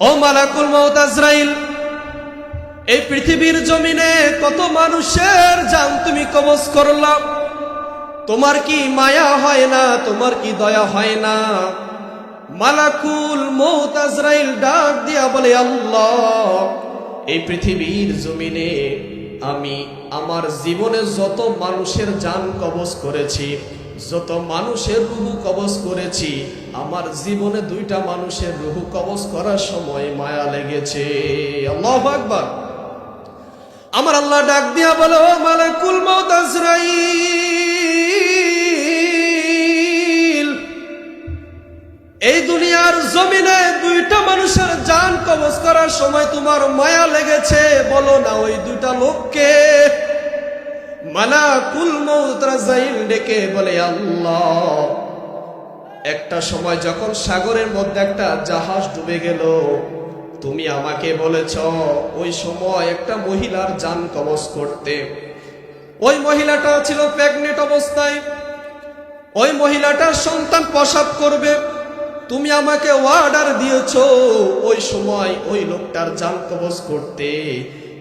ও মালাকুল মউত আজরাইল, এই পৃথিবীর জমিনে কত মানুষের জান তুমি কবজ করলা, তোমার কি মায়া হয় না? তোমার কি দয়া হয় না? মালাকুল মউত আজরাইল ডাক দিয়া বলে, আল্লাহ, এই পৃথিবীর জমিনে আমি আমার জীবনে যত মানুষের জান কবজ করেছি, যত মানুষের রূহ কবজ করেছি, আমার জীবনে 2টা মানুষের রূহ কবজ করার সময় মায়া লেগেছে। আল্লাহু আকবার। আমার আল্লাহ ডাক দিয়া বলো, মালাকুল মউত আজরাইল, এই দুনিয়ার জমিনে 2টা মানুষের জান কবজ করার সময় তোমার মায়া লেগেছে, বলো না ওই 2টা লোককে? মালাকুল মউত আজরাইল ডেকে বলে, আল্লাহ, একটা সময় যখন সাগরের মধ্যে একটা জাহাজ ডুবে গেল, তুমি আমাকে বলেছ ওই সময় একটা মহিলার জান কবজ করতে। ওই মহিলাটা ছিল প্রেগনেন্ট অবস্থায়, ওই মহিলাটার সন্তান প্রসব করবে। তুমি আমাকে অর্ডার দিয়েছ ওই সময় ওই লোকটার জান কবজ করতে।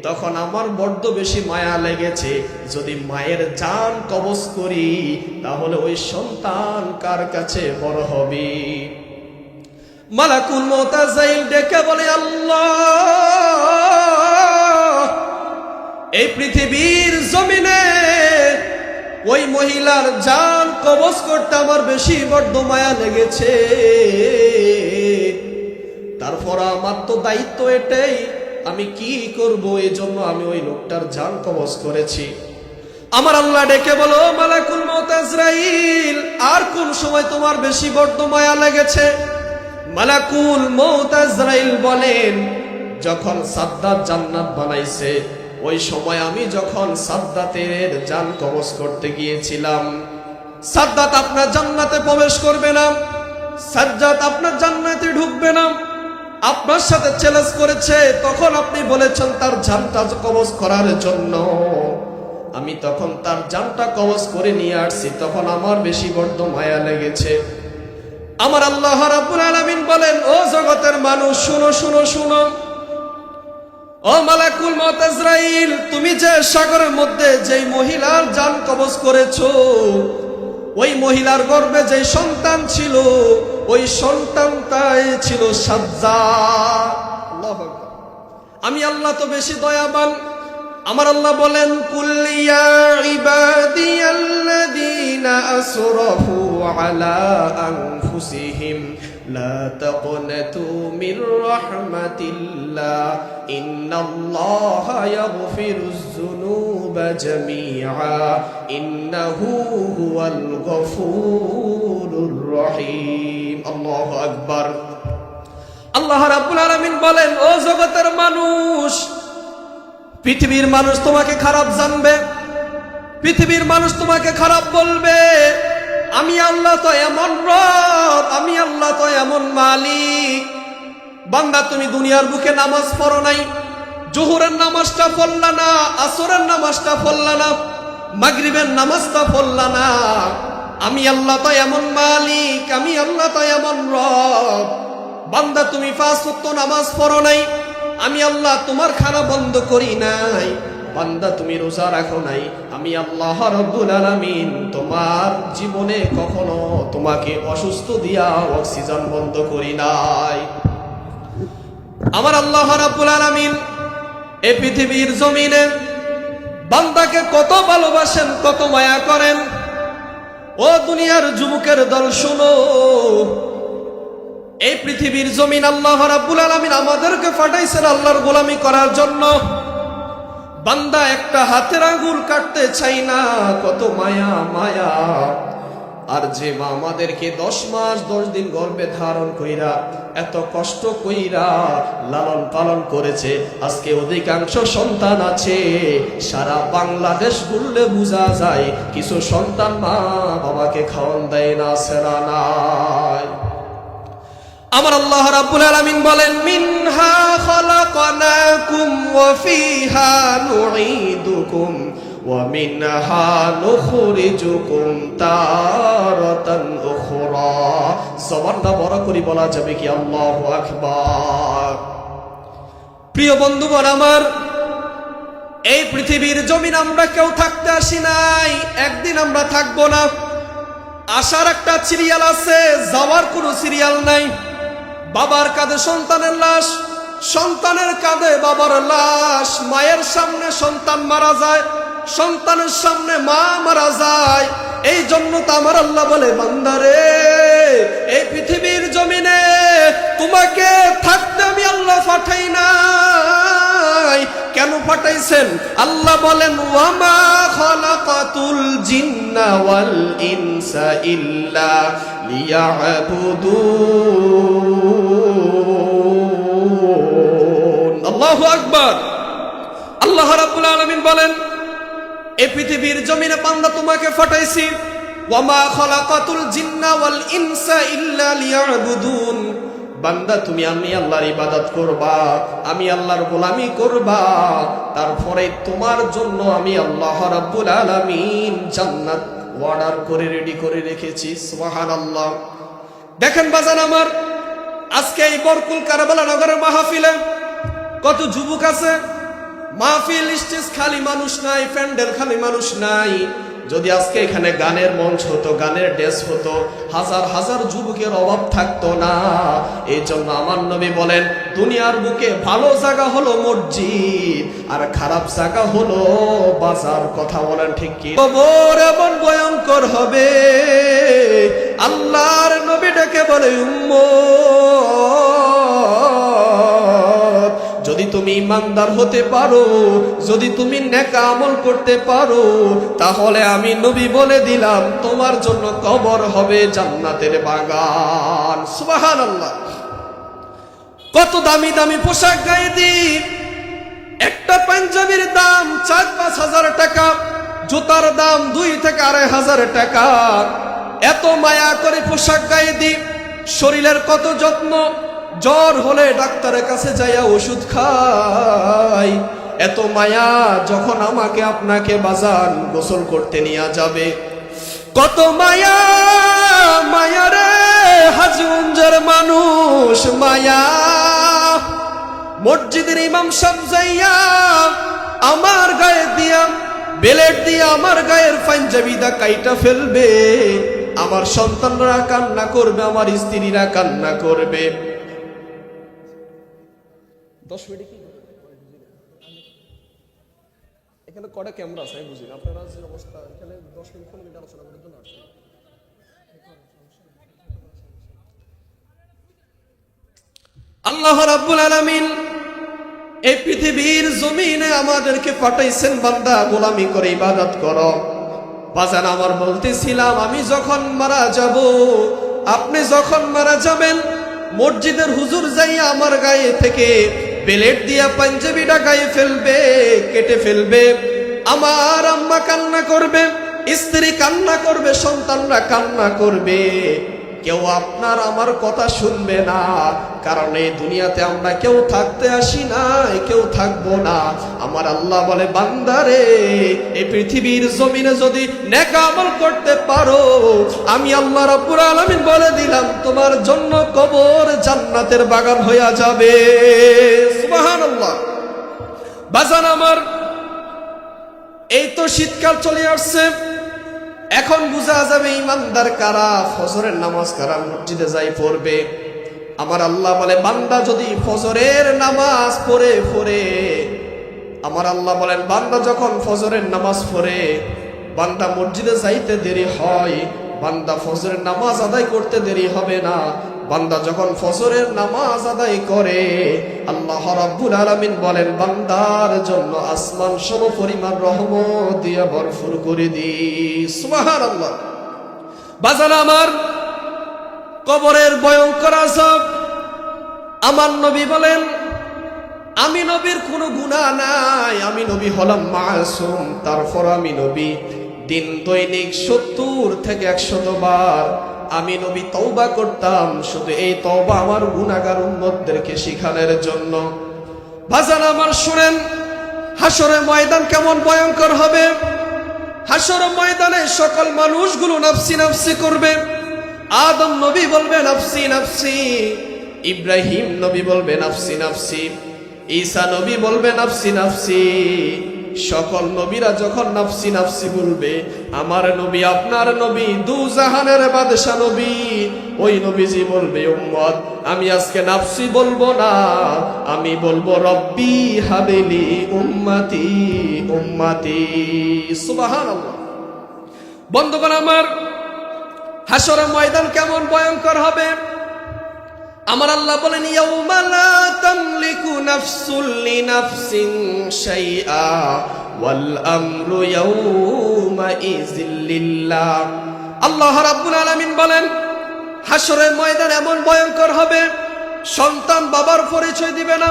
তখন আমার বড্ড বেশি মায়া লেগেছে, যদি মায়ের জান কবজ করি তাহলে ওই সন্তান কার কাছে বড় হবে? মালাকুল মউত আজরাইল ডেকে বলে, আল্লাহ, এই পৃথিবীর জমিনে ওই মহিলার জান কবজ করতে আমার বেশি বড্ড মায়া লেগেছে। তারপর আমার তো দায়িত্ব এটাই, আমি কি করব, এই জন্য আমি ওই লোকটার জান কবজ করেছি। আমার আল্লাহ ডেকে বলো, মালাকুল মউত আজরাইল, আর কোন সময় তোমার বেশি বড্ড মায়া লেগেছে? মালাকুল মউত আজরাইল বলেন, যখন সাদ্দাত জান্নাত বানাইছে ওই সময় আমি যখন সাদ্দাতের জান কবজ করতে গিয়েছিলাম। সাদ্দাত আপনার জান্নাতে প্রবেশ করবে না, সাজ্জাদ আপনার জান্নাতে ঢুকবে না। আপনার সাথে চ্যালেঞ্জ করেছে, তখন আপনি বলেছেন তার জানটা কবজ করার জন্য। আমি তখন তার জানটা কবজ করে নিয়ে আসছি, তখন আমার বেশি বড্ড মায়া লেগেছে। আমার আল্লাহ রাব্বুল আলামিন বলেন, ও জগতের মানুষ, শুনো শুনো শুনো। ও মালাকুল মউত আজরাইল, তুমি যে সাগরের মধ্যে যেই মহিলার জান কবজ করেছো, ওই মহিলার গর্ভে যে সন্তান ছিল, ওই সন্তানটাই ছিল সাজ্জাদ। আল্লাহু আকবার। আমি আল্লাহ তো বেশি দয়াবান। আমার আল্লাহ বলেন, কুল ইয়া ইবাদিয়াল্লাযীনা আসরাফু আলা আনফুসিহিম লা তাকনাতু মির রাহমাতিল্লাহ ইন্নাল্লাহা ইয়াগফিরুয যুনুবা জামিআ ইন্নাহু হুয়াল গফুরুর রহিম। আল্লাহু আকবার। আল্লাহ রাব্বুল আলামিন বলেন, ও জগতের মানুষ, পৃথিবীর মানুষ তোমাকে খারাপ জানবে, পৃথিবীর মানুষ তোমাকে খারাপ বলবে। আমি আল্লাহ তো এমন রব, আমি আল্লাহ তো এমন মালিক। বান্দা, তুমি দুনিয়ার বুকে নামাজ পড়ো নাই, জোহরের নামাজটা পড়লা না, আসরের নামাজটা পড়লা না, মাগরিবের নামাজটা পড়লা না। আমি আল্লাহ তো এমন মালিক, আমি আল্লাহ তো এমন রব। বান্দা, তুমি 5 ওয়াক্ত নামাজ পড়ো নাই, আমি আল্লাহ তোমার খানা বন্ধ করি নাই। বান্দা, তুমি রোজা রাখো নাই, আমি আল্লাহ রাব্বুল আলামিন তোমার জীবনে কখনো তোমাকে অসুস্থ দিয়া অক্সিজেন বন্ধ করি নাই। আমার আল্লাহ রাব্বুল আলামিন এই পৃথিবীর জমিনে বান্দাকে কত ভালোবাসেন, কত মায়া করেন। ও দুনিয়ার যুবকের দল, শুনো, এই পৃথিবীর জমিন আল্লাহ রাব্বুল আলামিন আমাদেরকে পাঠাইছেন আল্লাহর গোলামি করার জন্য। বান্দা, একটা হাতের আঙ্গুল কাটতে চাই না, কত মায়া মায়া। আর যে মা আমাদেরকে 10 মাস 10 দিন গর্ভে ধারণ কইরা এত কষ্ট কইরা লালন পালন করেছে, আজকে অধিকাংশ সন্তান আছে, সারা বাংলাদেশ ঘুরলে বোঝা যায় কিছু সন্তান মা বাবাকে খাওয়ান দেয় না, সেরা নাই। আমার আল্লাহ রাব্বুল আলামিন বলেন, মিনহা খালাকনাকুম ওয়া ফিহা নুঈদুকুম ওয়া মিনহা নুখরিজুকুম তারাতান উখরা। জবানটা বড় করে বলা যাবে কি? আল্লাহু আকবার। প্রিয় বন্ধুগণ আমার, এই পৃথিবীর জমিন আমরা কেউ থাকতে আসি নাই, একদিন আমরা থাকবো না। আসার একটা সিরিয়াল আছে, যাওয়ার কোনো সিরিয়াল নাই। বাবার কাঁধে সন্তানের লাশ, সন্তানের কাঁধে বাবার লাশ, মায়ের সামনে সন্তান মারা যায়, সন্তানের সামনে মা মারা যায়। এই জন্য তো আমার আল্লাহ বলে, বান্দারে এই পৃথিবীর জমিনে তোমাকে থাকতে আমি আল্লাহ পাঠাই নাই। কেন পাঠাইছেন? আল্লাহ বলেন, ওয়ামা খালাকাতুল জিন্না ওয়াল ইনসা ইল্লা লিয়াবুদুন। আল্লাহু আকবার। আল্লাহ রাব্বুল আলামিন বলেন, এই পৃথিবীর জমিনে বান্দা তোমাকে পাঠাইছি, ওয়ামা খালাকাতুল জিন্না ওয়াল ইনসা ইল্লা লিয়াবুদুন। বান্দা তুমি আমি আল্লাহর ইবাদত করবা, আমি আল্লাহর গোলামি করবা, তারপরে তোমার জন্য আমি আল্লাহ রাব্বুল আলামিন জান্নাত অর্ডার করে রেডি করে রেখেছি। সুবহানাল্লাহ। দেখেন বাজান আমার, আজকে এই বরকুল কারবালা নগরের মাহফিলে কত যুবক আছে। মাহফিল স্টেজ খালি মানুষ নাই, প্যান্ডেল খালি মানুষ নাই। যদি আজকে এখানে গানের মঞ্চ হতো, গানের ড্যান্স হতো, হাজার হাজার যুবকের অভাব থাকতো না। এই জন্য আমার নবী বলেন, দুনিয়ার বুকে ভালো জায়গা হলো মসজিদ, আর খারাপ জায়গা হলো বাজার। কথা বলেন ঠিক কি? কবর এমন ভয়ঙ্কর হবে, আল্লাহর নবী ডেকে বলে, উম্মত যদি তুমি ইমানদার হতে পারো, যদি তুমি নেক আমল করতে পারো, তাহলে আমি নবী বলে দিলাম তোমার জন্য কবর হবে জান্নাতের বাগান। সুবহানাল্লাহ। কত দামি দামি পোশাক গায়ে দিই, একটা পাঞ্জাবির দাম 4-5 হাজার টাকা, জুতার দাম 2 থেকে 2.5 হাজার টাকা। এত মায়া করে পোশাক গায়ে দিই, শরীরের কত যত্ন, জ্বর হলে ডাক্তারের কাছে যাইয়া ওষুধ খাই। এত মায়া যখন আমাকে আপনাকে বাজান গোসল করতে নিয়ে যাবে, কত মায়া, মায়া রে হাজুঞ্জার মানুষ মায়া। মসজিদের ইমাম সাহেব যাইয়া আমার গায়ে দিয়া বেলেট দিয়া আমার গায়ের পাঞ্জাবিটা কাইটা ফেলবে, আমার সন্তানরা কান্না করবে, আমার স্ত্রীরা কান্না করবে। 10 মিনিট কি এখানে কটা ক্যামেরা আছে আমি বুঝি না। আপনারা যে অবস্থা এখানে 10 মিনিট 15 মিনিট আলোচনা করার জন্য আসছে। আল্লাহ রাব্বুল আলামিন এই পৃথিবীর জমিনে আমাদেরকে পাঠাইছেন বান্দা গোলামি করে ইবাদত করো। বাজান আমার বলতেছিলাম, আমি যখন মারা যাব, আপনি যখন মারা যাবেন, মসজিদের হুজুর যাইয়া আমার গায়ে থেকে বেলেট দিয়া পাঞ্জাবিটা গায়ে ফেলবে, কেটে ফেলবে। আমার আম্মা কান্না করবে, স্ত্রী কান্না করবে, সন্তানরা কান্না করবে। কেউ আপনার আমার কথা শুনবে না, কারণ এই দুনিয়াতে আমরা কেউ থাকতে আসি নাই, কেউ থাকবো না। আমার আল্লাহ বলে, বান্দারে এই পৃথিবীর জমিনে যদি নেক আমল করতে পারো, আমি আল্লাহ রাব্বুল আলামিন বলে দিলাম তোমার জন্য কবর জান্নাতের বাগান হইয়া যাবে। সুবহানাল্লাহ। বাজান আমার, এই তো শীতকাল চলে আসছে, এখন বুঝা যাবে ইমানদার কারা, ফজরের নামাজ কারা মসজিদে যাই পড়বে। আমার আল্লাহ বলে, বান্দা যদি ফজরের নামাজ পড়ে আমার আল্লাহ বলেন, বান্দা যখন ফজরের নামাজ পড়ে, বান্দা মসজিদে যাইতে দেরি হয়, বান্দা ফজরের নামাজ আদায় করতে দেরি হবে না। বান্দা যখন ফজরের নামাজ আদায় করে, আল্লাহ রাব্বুল আলামিন বলেন, বান্দার জন্য আসমান সম পরিমাণ রহমত দিয়ে ভরপুর করে দিই। সুবহানাল্লাহ। বাজান আমার, কবরের ভয়ঙ্কর আযাব। আমার নবী বলেন, আমি নবীর কোনো গুনাহ নাই, আমি নবী হলাম মাসুম, তারপর আমি নবী দিন দৈনিক 70 থেকে 100 বার আমি নবী তওবা করতাম। শুধু এই তওবা আমার গুনাহগার উম্মতদেরকে শিখানোর জন্য। বাজান আমার শুনেন, হাসরের ময়দান কেমন ভয়ঙ্কর হবে। হাসরের ময়দানে সকল মানুষগুলো নাফসি নাফসি করবে। আদম নবী বলবে নাফসি নাফসি, ইব্রাহিম নবী বলবে নাফসি নাফসি, ঈসা নবী বলবে নাফসি নাফসি। সকল নবীরা যখন নাফসি নাফসি বলবে, আমার নবী আপনার নবী দু জাহানের বাদশা নবী, ওই নবীজি বলবে উম্মত আমি আজকে নাফসি বলবো না, আমি বলবো রব্বি হাবিলি উম্মতি উম্মতি। সুবহানাল্লাহ। বন্ধুগণ আমার, হাশরের ময়দান কেমন ভয়ঙ্কর হবে আমার আল্লাহ বলেন, ইয়াউমা লা তামলিকু নাফসুন লিনাফসিন শাইআ ওয়াল আমরু ইয়াউমা ইযিল লিল্লাহ। আল্লাহ রাব্বুল আলামিন বলেন, হাশরের ময়দান এমন ভয়ঙ্কর হবে, সন্তান বাবার পরিচয় দিবে না,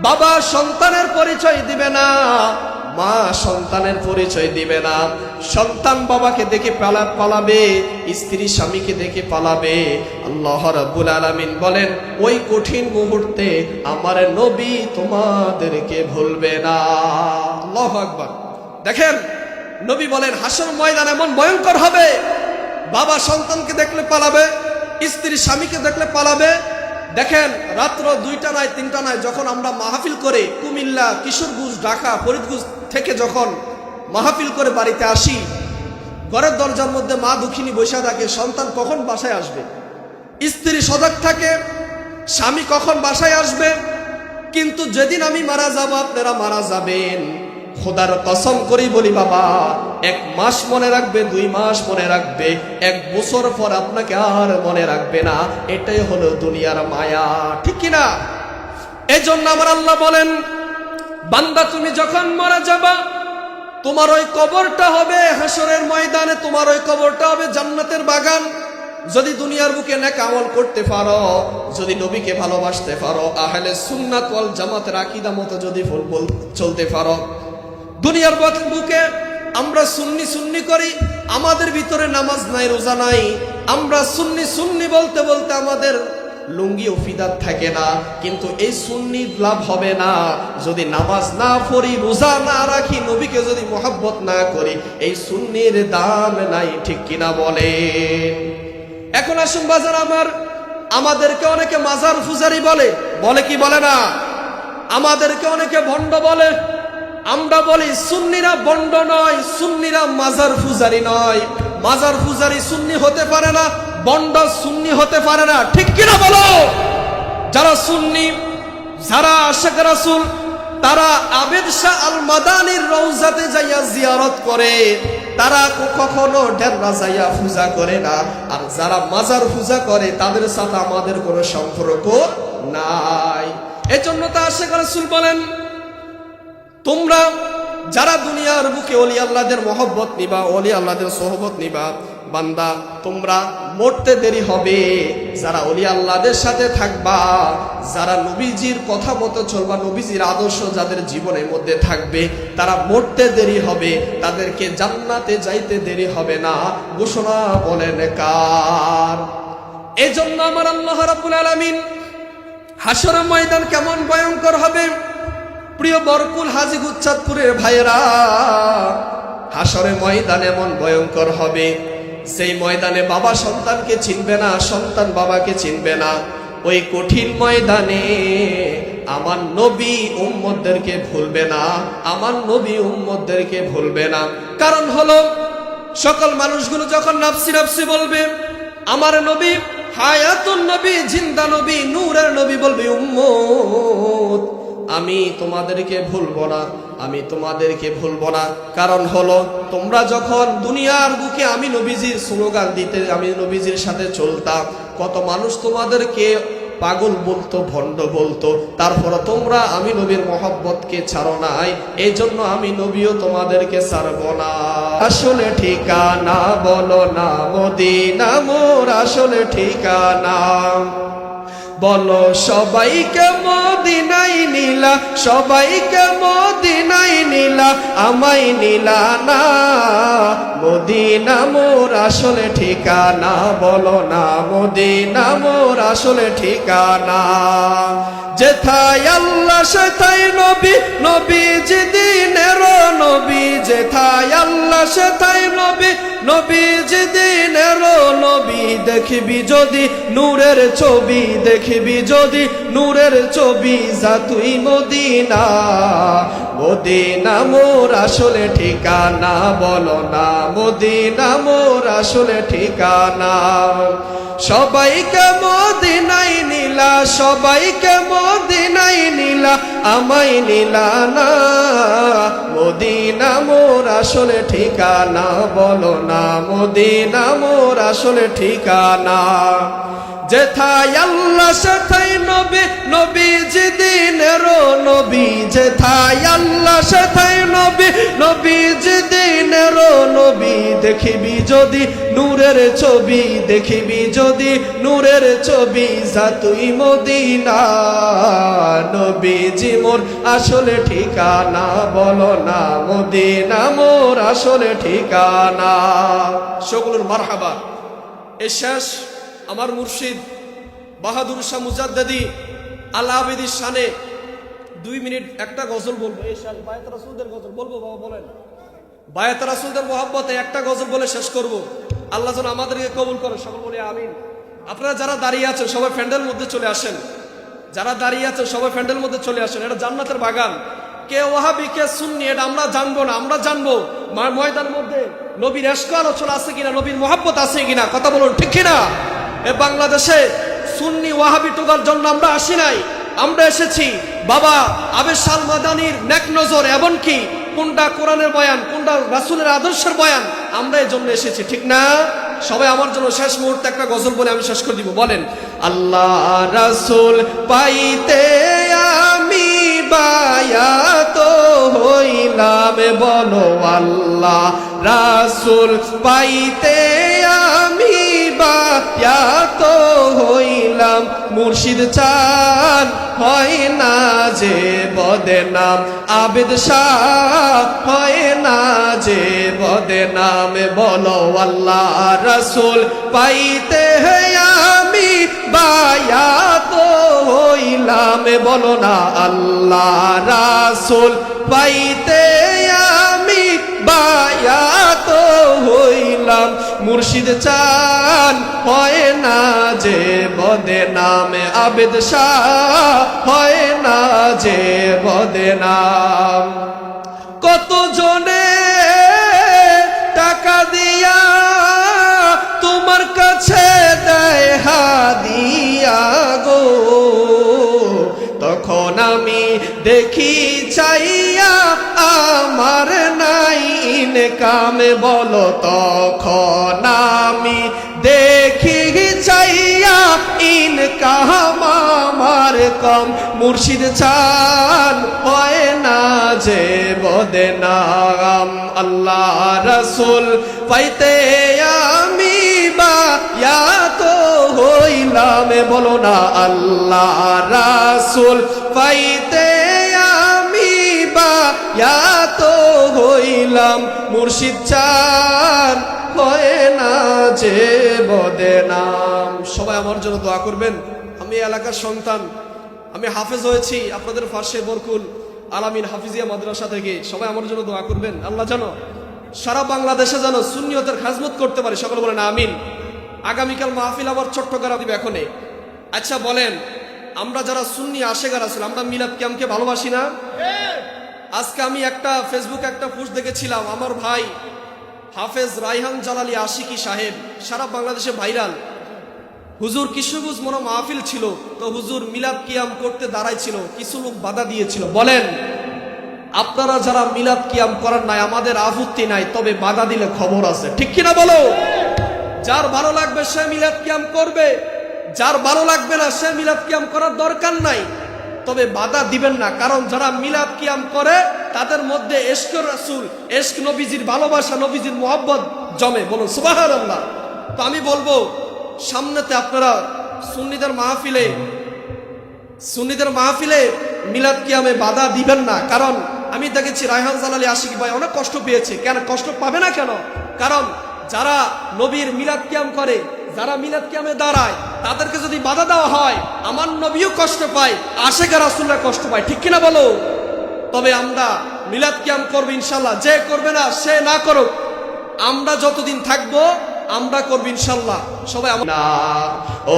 বাবা সন্তানের পরিচয় দিবে না, মা সন্তানের পরিচয় দিবে না। সন্তান বাবাকে দেখে পালাবে, স্ত্রী স্বামীকে দেখে পালাবে। আল্লাহ রাব্বুল আলামিন বলেন, ওই কঠিন মুহূর্তে আমার নবী তোমাদেরকে ভুলবে না। আল্লাহু আকবার। দেখেন নবী বলেন হাশর ময়দান এমন ভয়ঙ্কর হবে, বাবা সন্তানকে দেখলে পালাবে, স্ত্রী স্বামীকে দেখলে পালাবে। দেখেন রাত্র 2টা নয় 3টা নয়, যখন আমরা মাহফিল করে কুমিল্লা, কিশোরগঞ্জ, ঢাকা, ফরিদগঞ্জ থেকে যখন মাহফিল করে বাড়িতে আসি, ঘরের দরজার মধ্যে মা দুঃখিনী বসে থাকে, সন্তান কখন বাসায় আসবে, স্ত্রী সজাগ থাকে, স্বামী কখন বাসায় আসবে। কিন্তু যেদিন আমি মারা যাব, আপনারা মারা যাবেন, খোদার কসম করি বলি বাবা, 1 মাস মনে রাখবে, 2 মাস মনে রাখবে, 1 বছর পর আপনাকে আর মনে রাখবে না। এটাই হলো দুনিয়ার মায়া, ঠিক কিনা? এজন্য আমার আল্লাহ বলেন, বান্দা তুমি যখন মারা যাবা, তোমার ওই কবরটা হবে হাশরের ময়দানে, তোমার ওই কবরটা হবে জান্নাতের বাগান। যদি দুনিয়ার বুকে নেক আমল করতে পারো, যদি নবীকে ভালোবাসতে পারো, আহলে সুন্নাত ওয়াল জামাতের আকীদা মতো যদি চলতে পারো। দুনিয়ার বুকে আমরা সুন্নি সুন্নি করি, আমাদের ভিতরে নামাজ নাই, রোজা নাই। আমরা সুন্নি সুন্নি বলতে বলতে আমাদের লুঙ্গি ও ফিদাত থাকে না। কিন্তু এই সুন্নি লাভ হবে না যদি নামাজ না পড়ি, রোজা না রাখি, নবীকে যদি মহব্বত না করি। এই সুন্নির দাম নাই, ঠিক কিনা বলেন? এখন আসুন বাজার আমার, আমাদেরকে অনেকে মাজার পূজারি বলে, বলে কি বলে না? আমাদেরকে অনেকে ভণ্ড বলে। আমরা বলি সুন্নিরা ভণ্ড নয়, সুন্নিরা মাজার পূজারি নয়। মাজার পূজারি সুন্নি হতে পারে না, ভণ্ড সুন্নি হতে পারে না, ঠিক কিনা বলো? যারা সুন্নি, যারা আশিক রাসূল, তারা আবেদ শাহ আল মাদানির রওজাতে যাইয়া জিয়ারত করে, তারা কখনো ডেরা যাইয়া পূজা করে না। আর যারা মাজার পূজা করে, তাদের সাথে আমাদের কোনো সম্পর্ক নাই। এজন্য তা আশিক রাসূল বলেন, তোমরা যারা দুনিয়ার বুকে ওলি আল্লাহদের মহব্বত নিবা, ওলি আল্লাহদের সোহবত নিবা, বান্দা তোমরা মরতে দেরি হবে। যারা ওলি আল্লাহদের সাথে থাকবা, যারা নবীজির কথা মতো চলবা, নবীজির আদর্শ যাদের জীবনের মধ্যে থাকবে, তারা মরতে দেরি হবে, তাদেরকে জান্নাতে যাইতে দেরি হবে না। ঘোষণা বলেন কার? এজন্য আমার আল্লাহ রাব্বুল আলামিন হাশরের ময়দান কেমন ভয়ঙ্কর হবে। প্রিয় বরকুল হাজী গুচ্ছাদপুরের ভাইয়েরা, হাশরের ময়দান এমন ভয়ঙ্কর হবে, সেই ময়দানে বাবা সন্তানকে চিনবে না, সন্তান বাবাকে চিনবে না। ওই কঠিন ময়দানে আমার নবী উম্মতদেরকে ভুলবে না, আমার নবী উম্মতদেরকে ভুলবে না। কারণ হলো সকল মানুষগুলো যখন নাফসি নাফসি বলবে, আমার নবী হায়াতুন নবী, জিন্দা নবী, নূরের নবী বলবে উম্মত আমি তোমাদেরকে ভুলবো না, আমি তোমাদেরকে ভুলবো না। কারণ হলো তোমরা যখন দুনিয়ার বুকে আমি নবীজির স্লোগান দিতে, আমি নবীজির সাথে চলতাম, কত মানুষ তোমাদেরকে পাগল বলতো, ভণ্ড বলতো, তারপরে তোমরা আমি নবীর মহব্বতকে ছাড়ো নাই। এই জন্য আমি নবীও তোমাদেরকে ছাড়বো না। আসলে ঠিকানা বলো না মদিনা মোর, আসলে ঠিকানা বলো সবাইকে মদিনায় নিলা, সবাইকে মদিনায় নিলা, আমায় নিলা না। মদিনা মোর আসলে ঠিকানা, বলো না মদিনা মোর আসলে ঠিকানা। যেথায় আল্লাহ সেথায় নবী, নবীজি দ্বীনের নবী। যেথায় আল্লাহ সেথায় নবী, নবীজি দিনের নবী দেখবি যদি নূরের ছবি, দেখবি যদি নূরের ছবি, যা তুই মদিনা। মদিনা মোর আসলে ঠিকানা, বলো না মদিনা মোর আসলে ঠিকানা। সবাইকে মদিনায় নিলা, সবাইকে মদিনায় নিলা, আমায় নিলা না। মদিনা মোর আসলে ঠিকানা, বলো না মদিনা মোর আসলে ঠিকানা। যেথায় আল্লাহ সেথায় নবী, নবীজি দিনের নবী। যেথায় আল্লাহ সেথায় নবী, নবীজি দিনের নবী। দেখিবি যদি নূরের ছবি, দেখিবি যদি নূরের ছবি, যা তুই মদিনা। নবীজি মোর আসলে ঠিকানা, বলো না মদিনা মোর আসলে ঠিকানা। সকলের মারহাবা। এই শেষ আমার মুর্শিদ বাহাদুর শাহ মুজাদ্দেদি আল আবিদির শানে 2 মিনিট একটা গজল বলবো। এই শেষ বায়াত রাসূলদের গজল বলবো। বাবা বলেন, বায়াত রাসূলদের মোহাব্বতে একটা গজল বলে শেষ করব। আল্লাহ যেন আমাদেরকে কবুল করে, সকল বলে আমিন। আপনারা যারা দাঁড়িয়ে আছেন সবাই প্যান্ডেল মধ্যে চলে আসেন, যারা দাঁড়িয়ে আছেন সবাই প্যান্ডেল মধ্যে চলে আসেন। এটা জান্নাতের বাগান। কে ওয়াহাবি কে সুন্নি এটা আমরা জানবো না, আমরা জানবো ময়দানের মধ্যে নবীর ইশক আলোচনা আছে কিনা, নবীর মোহাব্বত আছে কিনা। কথা বলুন ঠিক কিনা? এ বাংলাদেশে সুন্নি ওয়াহাবি টোকার জন্য আমরা আসি নাই, আমরা এসেছি বাবা আবেশাল মাদানির নেক নজর, এমনকি কোনটা কোরআনের বয়ান, কোনটা রাসূলের আদর্শের বয়ান, আমরা এই জন্য এসেছি, ঠিক না? সবাই আমার জন্য শেষ মুহূর্তে একটা গজল বলে আমি শেষ করে দিব। বলেন, আল্লাহ রাসূল পাইতে আমি বায়াত হইলাম, বলো আল্লাহ রাসূল পাইতে আমি বায়াত হইলাম। মুর্শিদ চান হয় না যে বদনাম, আবেদ শাহ হয় না যে বদনাম, বলো আল্লাহ রাসূল পাইতে আমি বায়াত হইলাম, বলো না আল্লাহ রাসূল পাইতে আমি বায়াত হইলাম। মুর্শিদ চান হয় না যে বদনাম, আবেদ শাহ হয় না যে বদনাম। কত জনে টাকা দিয়া তোমার কাছে দেয় হাদিয়া গো, তখন আমি দেখি চাইয়া আমার নাই ইনকাম, বলো তখন আমি দেখি চাইয়া ইনকাম আমার কম। মুর্শিদ চান হয় না যে বদনাম, আল্লাহ রাসূল পাইতে আমি বায়াত হইলাম, বলো না আল্লাহ রাসূল পাইতে আমি বায়াত হইলাম। মুর্শিদ চান হয় না যে বদনাম। সবাই আমার জন্য দোয়া করবেন। আমি এলাকার সন্তান, আমি হাফেজ হয়েছি আপনাদের পাশে বরকুল আলামিন হাফিজিয়া মাদ্রাসা থেকে। সবাই আমার জন্য দোয়া করবেন, আল্লাহ যেন সারা বাংলাদেশে যেন সুন্নিয়তের খাজমত করতে পারে। সকলে বলেন আমিন। আগামীকাল মাহফিল আবার চট্টগ্রামে দিবে এখনে। আচ্ছা বলেন, আমরা যারা সুন্নি আশেক রাসূল, আমরা মিলাদ কিয়ামকে ভালোবাসি না? আজকে আমি একটা ফেসবুকে একটা পোস্ট দেখেছিলাম, আমার ভাই হাফেজ রায়হান জালালি আশিকি সাহেব সারা বাংলাদেশে ভাইরাল। হুজুর কিশোরগঞ্জ মনে মাহফিল ছিল, তো হুজুর মিলাদ কিয়াম করতে দাঁড়াইছিল, কিছু লোক বাধা দিয়েছিল। বলেন, আপনারা যারা মিলাদ কিয়াম করার নাই আমাদের আপত্তি নাই, তবে বাধা দিলে খবর আছে, ঠিক কিনা বলো? যার ভালো লাগবে সে মিলাদ কিয়াম করবে, যার ভালো লাগবে না সে মিলাদ কিয়াম করার দরকার নাই, তবে বাধা দিবেন না। কারণ যারা মিলাদ কিয়াম করে তাদের মধ্যে ইশক রাসূল, ইশক নবীজির ভালোবাসা, নবীজির মোহাব্বত জমে। বলুন সুবহানাল্লাহ। তো আমি বলবো সামনেতে আপনারা সুন্নিদের মাহফিলে মিলাদ কিয়ামে বাধা দিবেন না। কারণ আমি দেখেছি রায়হান জালালি আশিকি ভাই অনেক কষ্ট পেয়েছে। কেন কষ্ট পাবে না কেন? কারণ যারা নবীর মিলাদ কিয়াম করে, যারা মিলাদ কিয়ামে দাঁড়ায়, তাদেরকে যদি বাধা দেওয়া হয়, আমার নবীও কষ্ট পায়, আশেকে রাসূলরা কষ্ট পায়, ঠিক কিনা বলো? তবে আমরা মিলাদ কিয়াম করবো ইনশাল্লাহ। যে করবে না সে না করুক, আমরা যতদিন থাকবো আমরা করব ইনশাআল্লাহ। সবাই না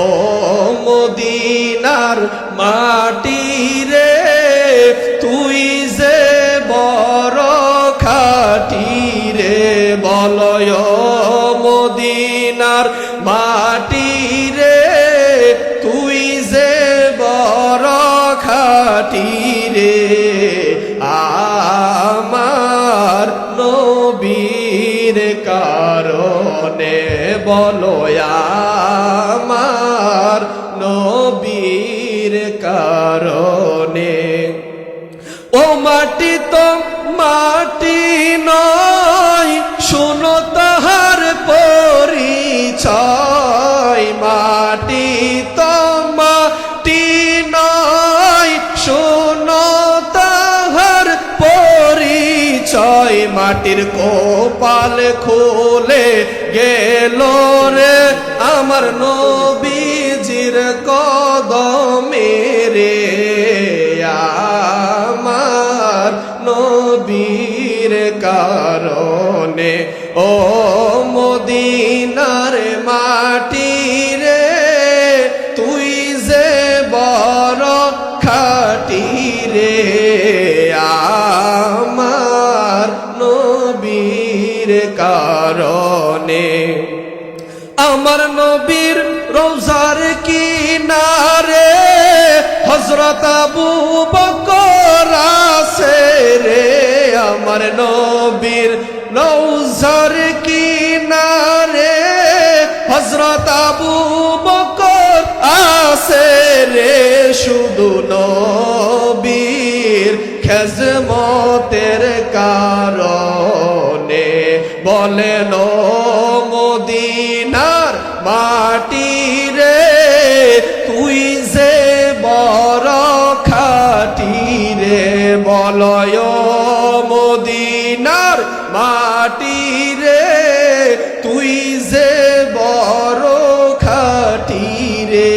ও মদিনার মাটি রে, তুই যে বড় খাটি রে, বলয় মদিনার মাটি রে, তুই যে বড় খাটি রে, আমার নবীর কারণে, বলো আমার নবীর কারণে। ও মাটি তো মাটি নয়, শোনো তাহার পরিচয়, মাটি তো মাটি নয়, শোনো তাহার পরিচয়, মাটির কপাল খুলে গেল রে আমার নবীজির কদমে রে, আমার নবীর কারণে। ও মদিনার মাটি রে, তুই যে বড় খাটি রে, আমার নবীর কারণে। আমার নবীর রওজার কিনারে হযরত আবু বকর আছে রে, আমার নবীর রওজার কিনারে হযরত আবু বকর আছে রে, শুধু নবীর খেজমতের কারণে। বলেন ও মদিনার মাটি রে, তুই যে বড় খাটি রে, বলয় মদিনার মাটি রে, তুই যে বড় খাটি রে,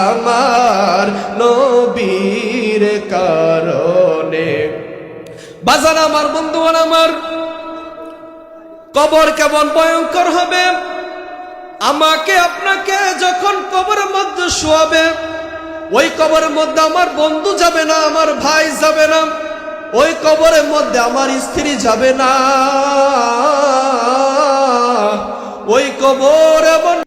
আমার নবীর কারণে। বাজার আমার, বন্ধুগণ আমার, কবর কেমন ভয়ঙ্কর হবে। আমাকে আপনাকে যখন কবরের মধ্যে শোয়াবে, ওই কবরের মধ্যে আমার বন্ধু যাবে না, আমার ভাই যাবে না, ওই কবরের মধ্যে আমার স্ত্রী যাবে না, ওই কবর এমন